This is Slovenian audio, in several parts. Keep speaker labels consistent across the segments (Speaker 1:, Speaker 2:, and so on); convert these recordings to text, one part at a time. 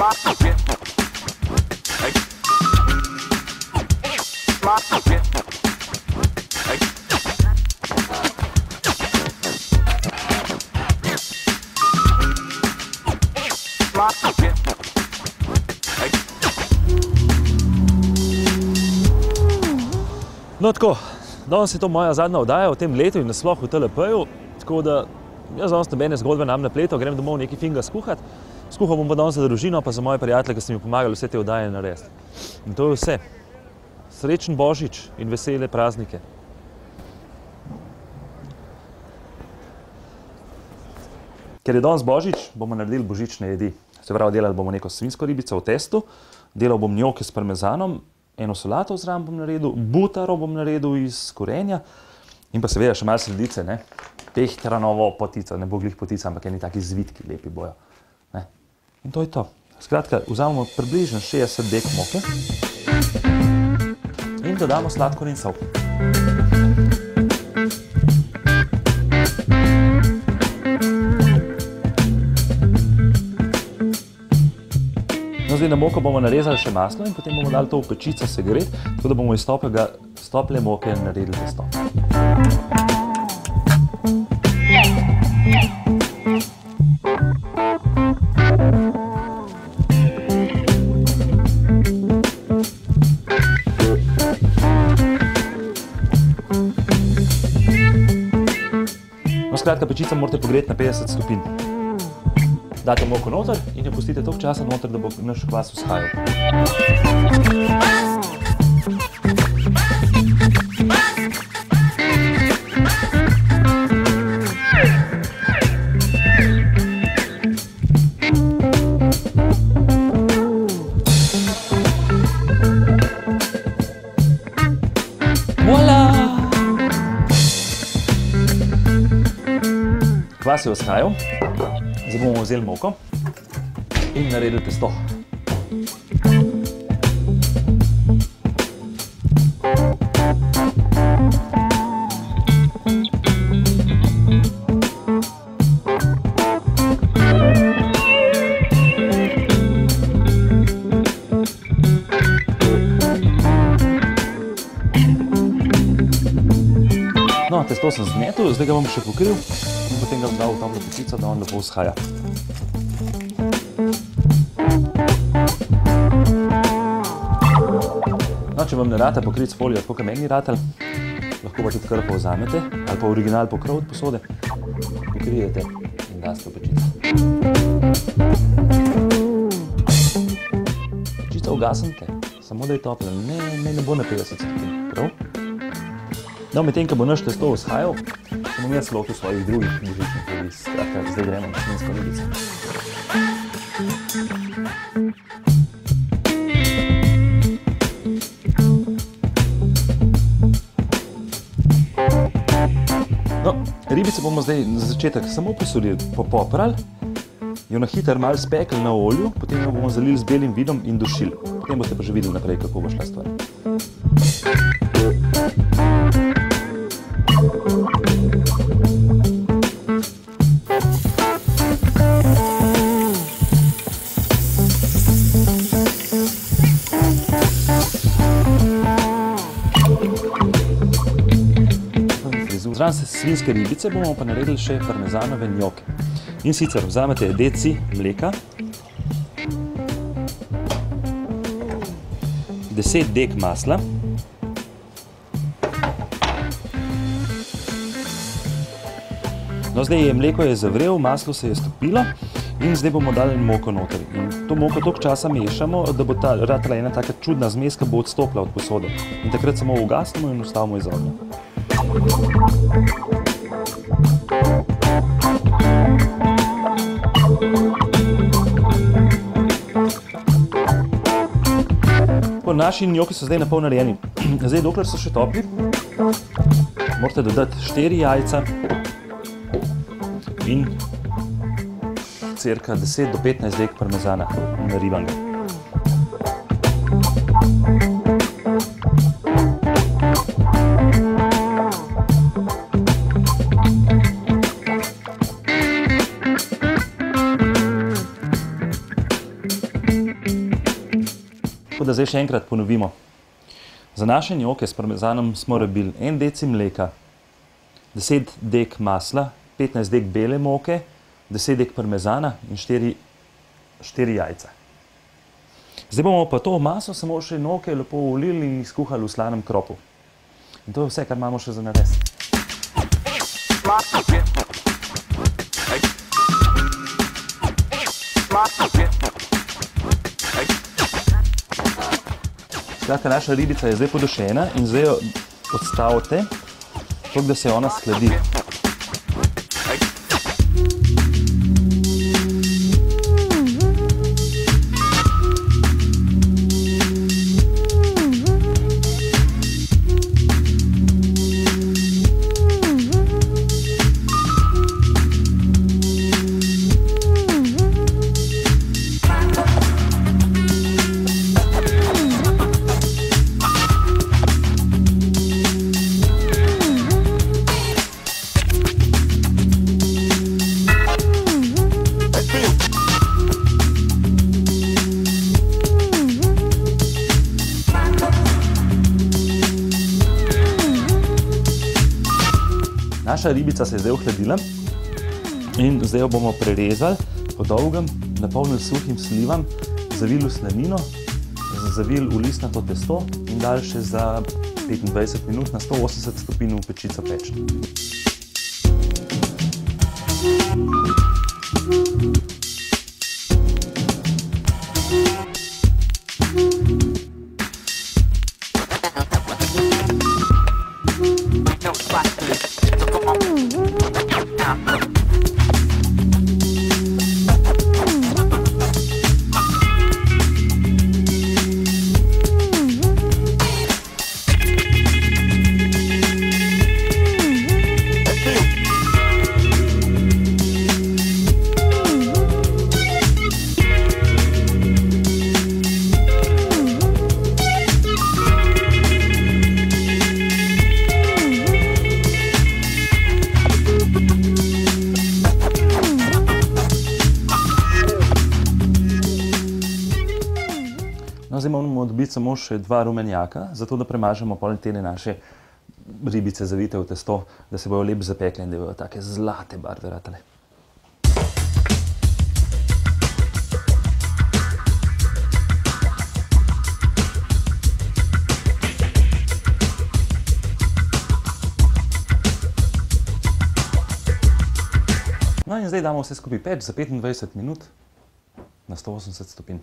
Speaker 1: No tako, danes je to moja zadnja oddaja v tem letu in nasploh v TLP-ju, tako da jaz danes nobene zgodbe nam napletal, grem domov nekaj finga skuhat. Skuhal bom pa danes za družino, pa za moje prijatelje, ki so mi pomagali vse te oddaje narediti. In to je vse. Srečen Božič in vesele praznike. Ker je danes Božič, bomo naredili božične jedi. Se pravi, delali bomo neko svinjsko ribico v testu, delal bom njoke s parmezanom, eno solato zraven bom naredil, butaro bom naredil iz korenja in pa seveda še malo sredice, ne. Pehtranovo potico, ne bo glih potica, ampak eni taki zvitki lepi bojo. Ne. In to je to. Skratka, vzamemo približno 60 dek moke in dodamo sladkor in sol. No, zdaj na moko bomo narezali še maslo in potem bomo dali to v pečico segret, tako da bomo iz tople moke naredili testo. No, skratka, pečico morate pogreti na 50 stopinj. Date moko noter in jo pustite toliko časa noter, da bo naš kvas vzhajal. Voila! Kvas je vzhajal. Zdaj bomo vzeli moko in naredili testo. No, testo sem zmetil, zdaj ga bom še pokril in potem ga bom dal v toplo pečico, da on lepo vzhaja. No, če vam ne rata pokriti s folijo, tako kot meni ratal, lahko pa tudi krpo vzamete ali pa original pokrov od posode, pokrijete in daste v pečico. Pečico ugasnite, samo da je topla, ne bo na 50 stopinj, prav? No, medtem, ko bo naš testo vzhajal, se bom jaz lotil svojih drugih božičnih jedi. Skratka, zdaj gremo na svinjsko ribico. No, ribico bomo zdaj za začetek samo posolili, poprali, jo na hiter malo spekli na olju, potem jo bomo zalili z belim vinom in dušili. Potem boste pa že videli naprej, kako bo šla stvar. Zraven svinjske ribice bomo pa naredili še parmezanove njoke. In sicer vzamete deci mleka, 10 dek masla, no, zdaj mleko je zavrel, maslo se je stopilo in zdaj bomo dali moko noter. In to moko toliko časa mešamo, da bo ratala ena taka čudna zmes, ki bo odstopila od posode. In takrat samo ugasnemo in ustavimo iz ognja. Naši njoki so zdaj napol narejeni. Zdaj, dokler so še topli, morate dodati 4 jajca in cirka 10 do 15 dek parmezana naribanega. Tako da zdaj še enkrat ponovimo. Za naše njoke s parmezanom smo rabili 1 deci mleka, 10 dek masla, 15 dek bele moke, 10 dek parmezana in 4 jajca. Zdaj bomo pa to maso samo še njoke lepo ulili in jih skuhali v slanem kropu. In to je vse, kar imamo še za narediti. Skratka, naša ribica je zdaj podušena in zdaj jo odstavite, tako da se ona skladi. Naša ribica se je zdaj ohladila in zdaj jo bomo prerezali po dolgem, napolnili suhim slivam, zavili v slanino, zavili v listnato testo in dali še za 25 minut na 180 stopinj v pečico peči. Zdaj moramo dobiti samo še 2 rumenjaka, zato da premažemo pol te naše ribice zavite v testo, da se bojo lepo zapekle in da bojo take zlate barve ratale. No in zdaj damo vse skupaj peči za 25 minut na 180 stopinj.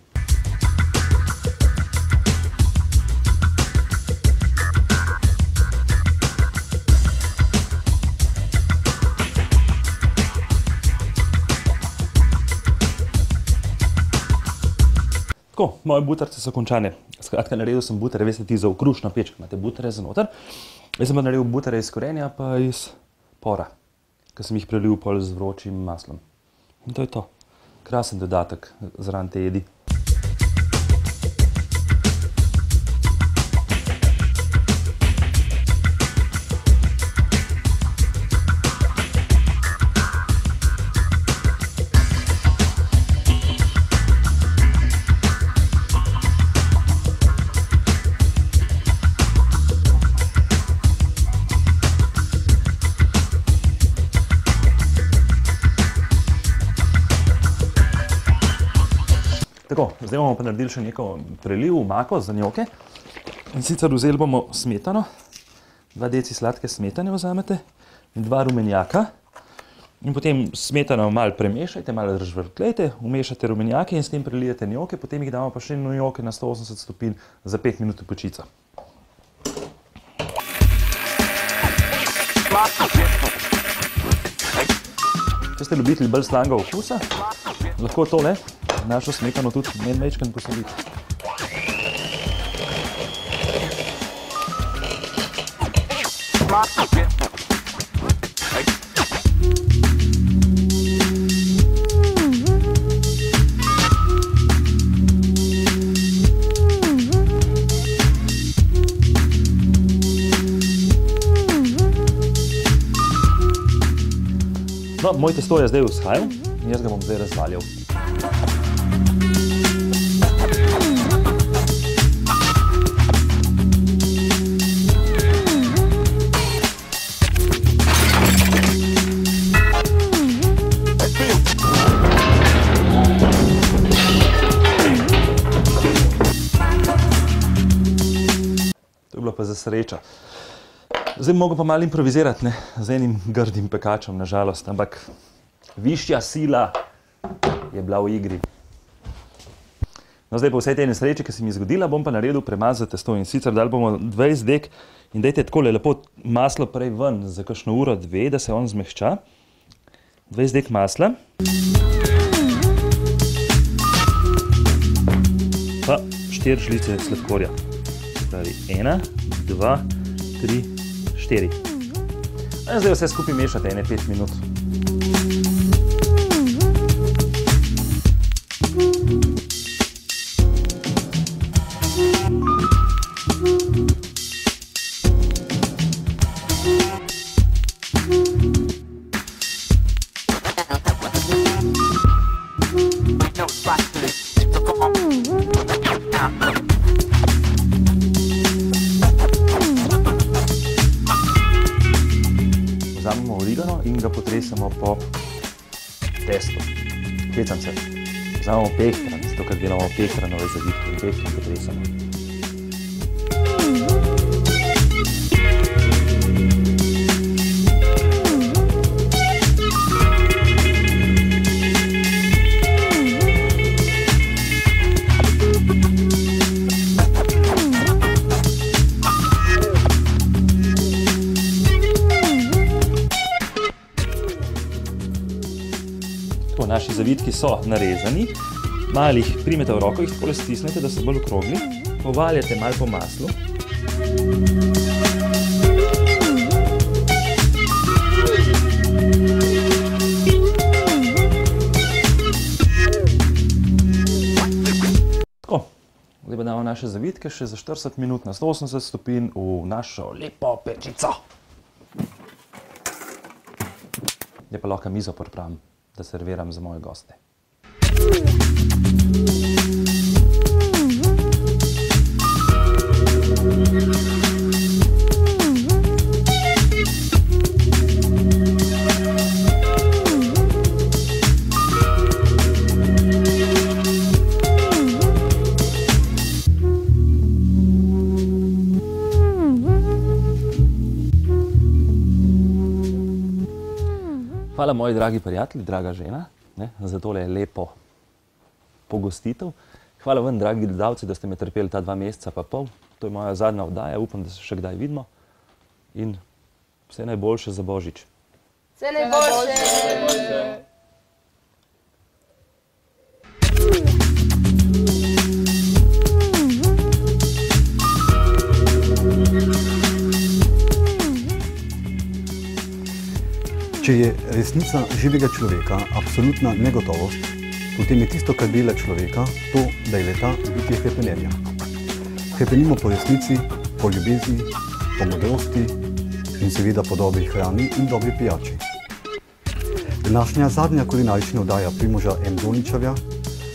Speaker 1: Tako, moje butarce so končane. Skratka, naredil sem butere, veste ti za v krušno peč, imate butere za noter. Jaz sem pa naredil butere iz korenja pa iz pora, ki sem jih prelil pol z vročim maslom. In to je to. Krasen dodatek zraven te jedi. Tako, zdaj bomo pa naredili še neko preliv, omako za njoke. In sicer vzeli bomo smetano, 2 deci sladke smetane vzamete in 2 rumenjaka. In potem smetano malo premešajte, malo razžvrkljajte, umešate rumenjake in s tem prelijete njoke, potem jih damo pa še njoke na 180 stopinj za 5 minut v pečico. Če ste ljubitelji bolj slanega okusa, lahko tole našo smetano tudi majčkeno posolite. No, moj testo je zdaj vzhajal in jaz ga bom zdaj razvaljal. pa za srečo. Zdaj bi mogel pa malo improvizirati, ne, z enim grdim pekačem, nažalost, ampak višja sila je bila v igri. No, zdaj po vsej tej nesreči, ki se mi je zgodila, bom pa naredil premaz za testo in sicer dali bomo 20 dek in dajte takole lepo maslo prej ven za kakšno uro, dve, da se on zmehča. 20 dek masla. Pa 4 žlice sladkorja. Pravi 1, 2, 3, 4. Zdaj vse skupaj mešate 5 minut. Vzamemo origano in ga potresemo po testu. Hecam se. Vzamemo pehtran, zato ker delamo pehtranove zavitke in pehtran potresemo. Naši zavitki so narezani, malo jih primete v roko, jih takole stisnete, da so bolj okrogli, povaljate malo po maslu. Tako, zdaj pa damo naše zavitke še za 40 minut na 180 stopinj v našo lepo pečico. Zdaj pa lahko mizo pripravim, da serviram za moje goste. Hvala, moji dragi prijatelji, draga žena, za tole lepo pogostitev. Hvala vam, dragi gledalci, da ste me trpeli ta 2 meseca pa pol. To je moja zadnja oddaja, upam, da se še kdaj vidimo. In vse najboljše za Božič.
Speaker 2: Vse najboljše!
Speaker 3: Če je resnica živega človeka absolutna negotovost, potem je tisto, kar dela človeka, to, da je leta bitje hrepenenja. Hrepenimo po resnici, po ljubezni, po modrosti in seveda po dobri hrani in dobri pijači. Današnja zadnja kulinarična oddaja Primoža M. Doničarja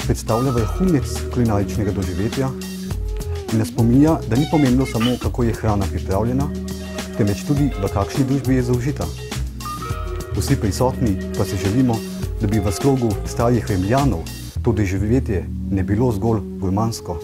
Speaker 3: predstavlja vrhunec kulinaričnega doživetja in nas spominja, da ni pomembno samo, kako je hrana pripravljena, temveč tudi, v kakšni družbi je zaužita. Vsi prisotni pa si želimo, da bi v slogu starih Rimljanov to doživetje ne bilo zgolj gurmansko,